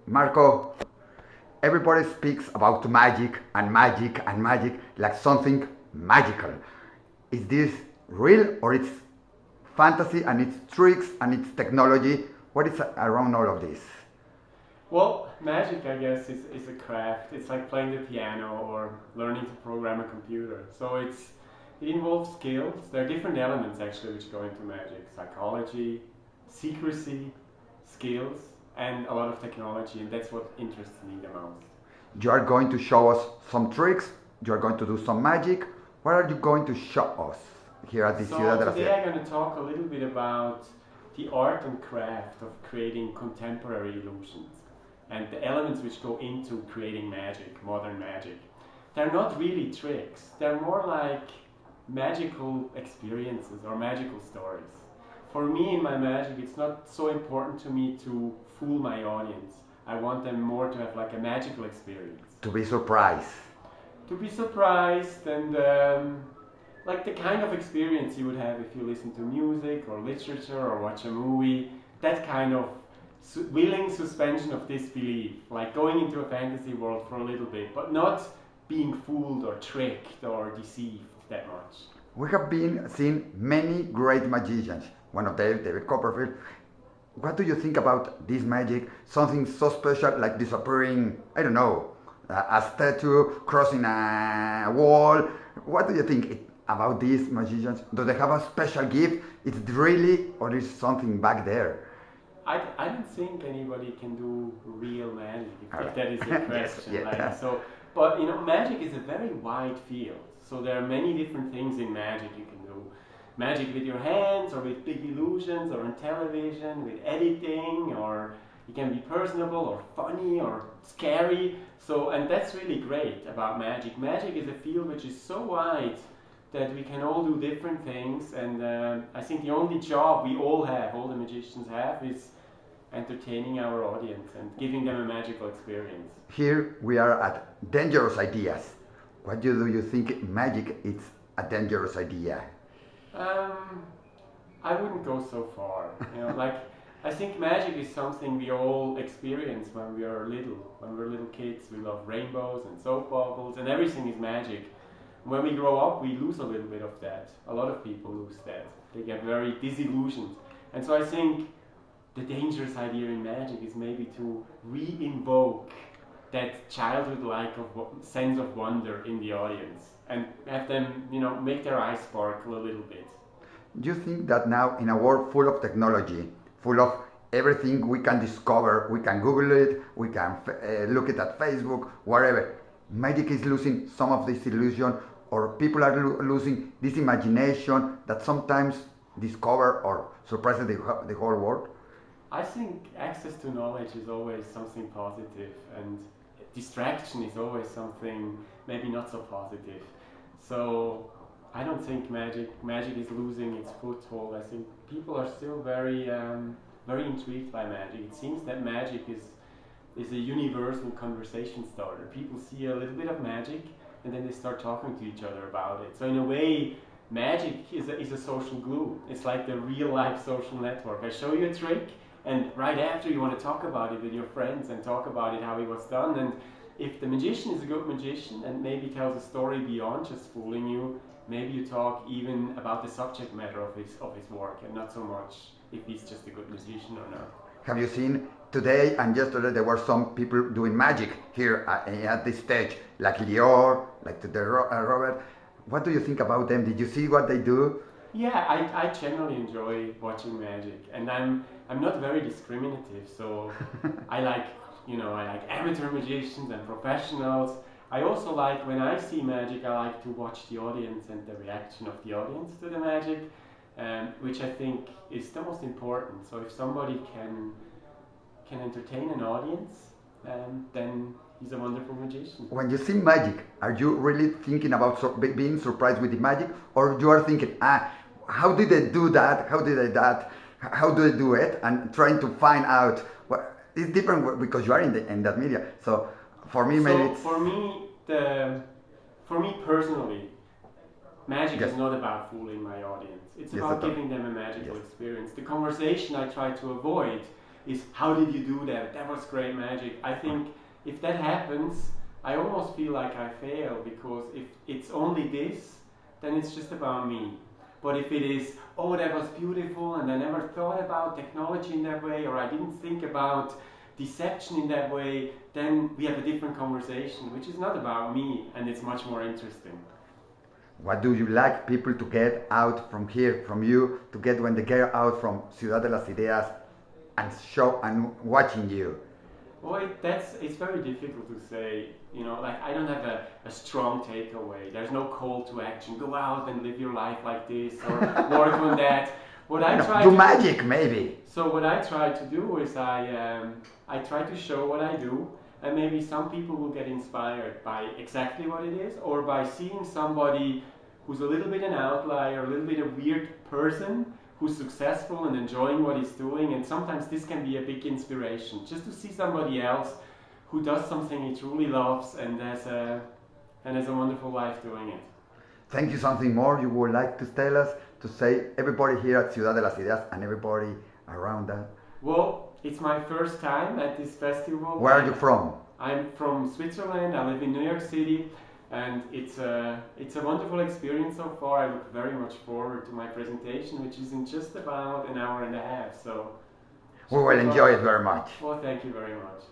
Marco, everybody speaks about magic and magic and magic like something magical. Is this real or it's fantasy and it's tricks and it's technology? What is around all of this? Well, magic, I guess, is a craft. It's like playing the piano or learning to program a computer. So it involves skills. There are different elements actually which go into magic: psychology, secrecy, skills, and a lot of technology. And that's what interests me the most. You are going to show us some tricks. You are going to do some magic. What are you going to show us here at the Ciudad de la Today Sierra? I'm going to talk a little bit about the art and craft of creating contemporary illusions and the elements which go into creating magic, modern magic. They're not really tricks. They're more like magical experiences or magical stories. For me in my magic, it's not so important to me to fool my audience. I want them more to have like a magical experience. To be surprised. To be surprised and like the kind of experience you would have if you listen to music or literature or watch a movie. That kind of willing suspension of disbelief, like going into a fantasy world for a little bit, but not being fooled or tricked or deceived that much. We have been seeing many great magicians. One of them, David Copperfield. What do you think about this magic? Something so special like disappearing, I don't know, a statue crossing a wall. What do you think about these magicians? Do they have a special gift? It's really, or is something back there? I don't think anybody can do real magic, if that is your question. Yes, yeah. But you know, magic is a very wide field. So there are many different things in magic you can do. Magic with your hands, or with big illusions, or on television, with editing, or it can be personable, or funny, or scary. So, and that's really great about magic. Magic is a field which is so wide that we can all do different things, and I think the only job we all have, all the magicians have, is entertaining our audience and giving them a magical experience. Here we are at dangerous ideas. What do you think magic is a dangerous idea? I wouldn't go so far. You know, like I think magic is something we all experience when we are little. When we're little kids, we love rainbows and soap bubbles, and everything is magic. When we grow up, we lose a little bit of that. A lot of people lose that. They get very disillusioned. And so I think the dangerous idea in magic is maybe to re-invoke that childhood-like sense of wonder in the audience and have them, you know, make their eyes sparkle a little bit. Do you think that now in a world full of technology, full of everything we can discover, we can Google it, we can look it at Facebook, wherever, magic is losing some of this illusion, or people are losing this imagination that sometimes discover or surprises the whole world? I think access to knowledge is always something positive, and distraction is always something maybe not so positive. So I don't think magic is losing its foothold. I think people are still very intrigued by magic. It seems that magic is a universal conversation starter. People see a little bit of magic and then they start talking to each other about it. So in a way, magic is a social glue. It's like the real life social network. I show you a trick, and right after you want to talk about it with your friends and talk about it, how it was done. And if the magician is a good magician and maybe tells a story beyond just fooling you, maybe you talk even about the subject matter of his work and not so much if he's just a good magician or not. Have you seen today and yesterday there were some people doing magic here at this stage, like Lior, like Robert. What do you think about them? Did you see what they do? Yeah, I generally enjoy watching magic, and I'm not very discriminative, so I like amateur magicians and professionals. I also like, when I see magic, I like to watch the audience and the reaction of the audience to the magic, which I think is the most important. So if somebody can entertain an audience, then he's a wonderful magician. When you see magic, are you really thinking about being surprised with the magic, or you are thinking, how did they do that? How did they that? How do they do it? And trying to find out. It's different because you are in that media. So for me, maybe it's... For me personally, magic is not about fooling my audience. It's about giving them a magical experience. The conversation I try to avoid is how did you do that? That was great magic. I think if that happens, I almost feel like I fail, because if it's only this, then it's just about me. But if it is, oh, that was beautiful and I never thought about technology in that way, or I didn't think about deception in that way, then we have a different conversation, which is not about me, and it's much more interesting. What do you like people to get out from here, from you, to get when they get out from Ciudad de las Ideas and show and watching you? Well, it's very difficult to say. You know, like I don't have a strong takeaway. There's no call to action. Go out and live your life like this, or work on that. What I try do to magic, maybe. So what I try to do is I try to show what I do, and maybe some people will get inspired by exactly what it is, or by seeing somebody who's a little bit an outlier, a little bit a weird person, who's successful and enjoying what he's doing, and sometimes this can be a big inspiration, just to see somebody else who does something he truly loves and has a wonderful life doing it. Thank you. Something more you would like to tell us, to say everybody here at Ciudad de las Ideas and everybody around that? Well, it's my first time at this festival. Where are you from? I'm from Switzerland. I live in New York City, and it's a wonderful experience so far. I look very much forward to my presentation, which is in just about an hour and a half. So we will enjoy it very much. Well, thank you very much.